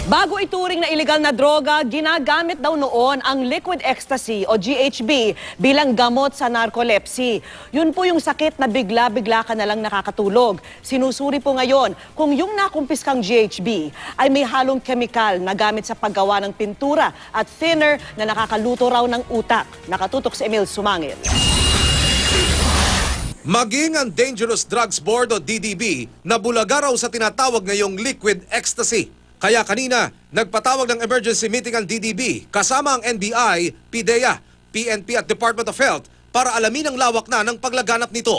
Bago ituring na iligal na droga, ginagamit daw noon ang liquid ecstasy o GHB bilang gamot sa narcolepsy. Yun po yung sakit na bigla-bigla ka na lang nakakatulog. Sinusuri po ngayon kung yung nakumpiskang GHB ay may halong kemikal na gamit sa paggawa ng pintura at thinner na nakakaluto raw ng utak. Nakatutok si Emil Sumangil. Maging ang Dangerous Drugs Board o DDB na bulaga raw sa tinatawag ngayong liquid ecstasy. Kaya kanina, nagpatawag ng emergency meeting ang DDB kasama ang NBI, PDEA, PNP at Department of Health para alamin ang lawak na ng paglaganap nito.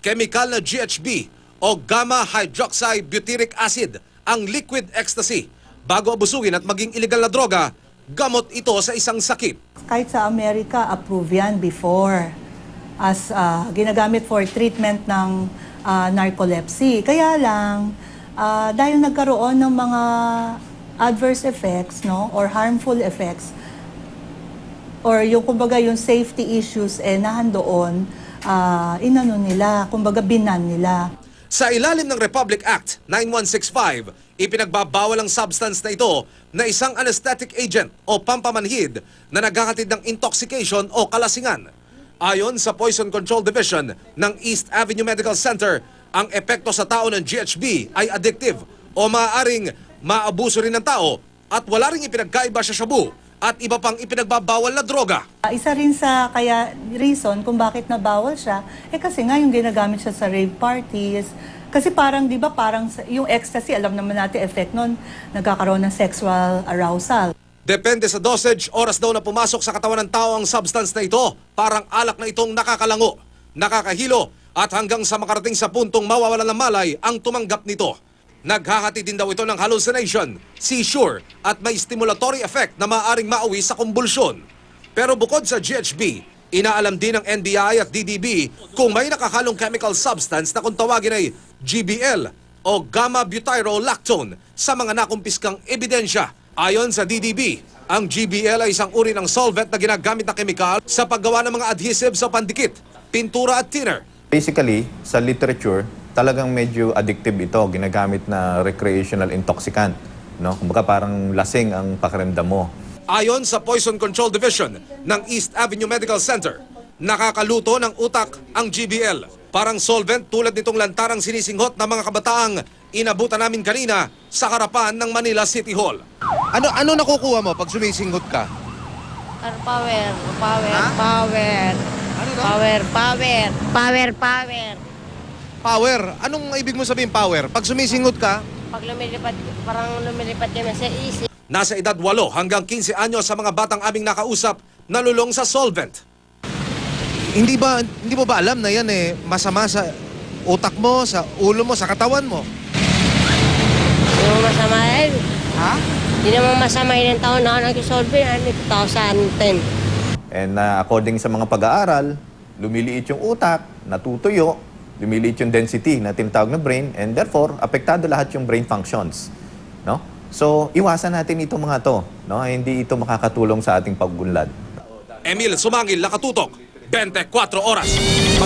Chemical na GHB o gamma hydroxybutyric acid ang liquid ecstasy. Bago abusugin at maging illegal na droga, gamot ito sa isang sakit. Kahit sa Amerika, approve yan before as ginagamit for treatment ng narcolepsy. Kaya lang, dahil nagkaroon ng mga adverse effects, no, or harmful effects, or yung kumbaga yung safety issues nahandoon, inano nila, kumbaga binan nila. Sa ilalim ng Republic Act 9165, ipinagbabawal ang substance na ito na isang anesthetic agent o pampamanhid na naghahatid ng intoxication o kalasingan. Ayon sa Poison Control Division ng East Avenue Medical Center, ang epekto sa tao ng GHB ay addictive o maaaring maabuso rin ng tao at wala ring ipinagkaiba sa shabu at iba pang ipinagbabawal na droga. Isa rin sa kaya reason kung bakit nabawal siya, kasi nga yung ginagamit siya sa rave parties. Kasi parang, di ba, parang yung ecstasy, alam naman natin effect nun, nagkakaroon ng sexual arousal. Depende sa dosage, oras daw na pumasok sa katawan ng tao ang substance na ito. Parang alak na itong nakakalango, nakakahilo, at hanggang sa makarating sa puntong mawawalan ng malay ang tumanggap nito. Naghahati din daw ito ng hallucination, seizure at may stimulatory effect na maaaring mauwi sa kumbulsyon. Pero bukod sa GHB, inaalam din ng NBI at DDB kung may nakahalong chemical substance na kung tawagin ay GBL o gamma-butyrolactone sa mga nakumpiskang ebidensya. Ayon sa DDB, ang GBL ay isang uri ng solvent na ginagamit na kemikal sa paggawa ng mga adhesive sa pandikit, pintura at thinner. Basically, sa literature, talagang medyo addictive ito, ginagamit na recreational intoxicant. No? Kumbaga parang lasing ang pakiramdam mo. Ayon sa Poison Control Division ng East Avenue Medical Center, nakakaluto ng utak ang GBL. Parang solvent tulad nitong lantarang sinisinghot ng mga kabataang inabutan namin kanina sa harapan ng Manila City Hall. Ano nakukuha mo pag sumisinghot ka? Power. Ano to? Power. Power. Anong ibig mo sabihin power? Pag sumisinghot ka, Pag lumilipad, parang lumilipad kami sa isip. Nasa edad 8 hanggang 15 anyos sa mga batang aming nakausap, nalulong sa solvent. hindi mo ba alam na yan masama sa utak mo, sa ulo mo, sa katawan mo? Hindi mo masama yan. Ha? Hindi naman masama yun ang taon na nag-solve yan, 2010. And according sa mga pag-aaral, lumiliit yung utak, natutuyo, lumiliit yung density na tinatawag na brain, and therefore, apektado lahat yung brain functions. No? So, iwasan natin itong mga to. No? Hindi ito makakatulong sa ating pag-unlad. Emil Sumangil, Nakatutok, 24 Oras.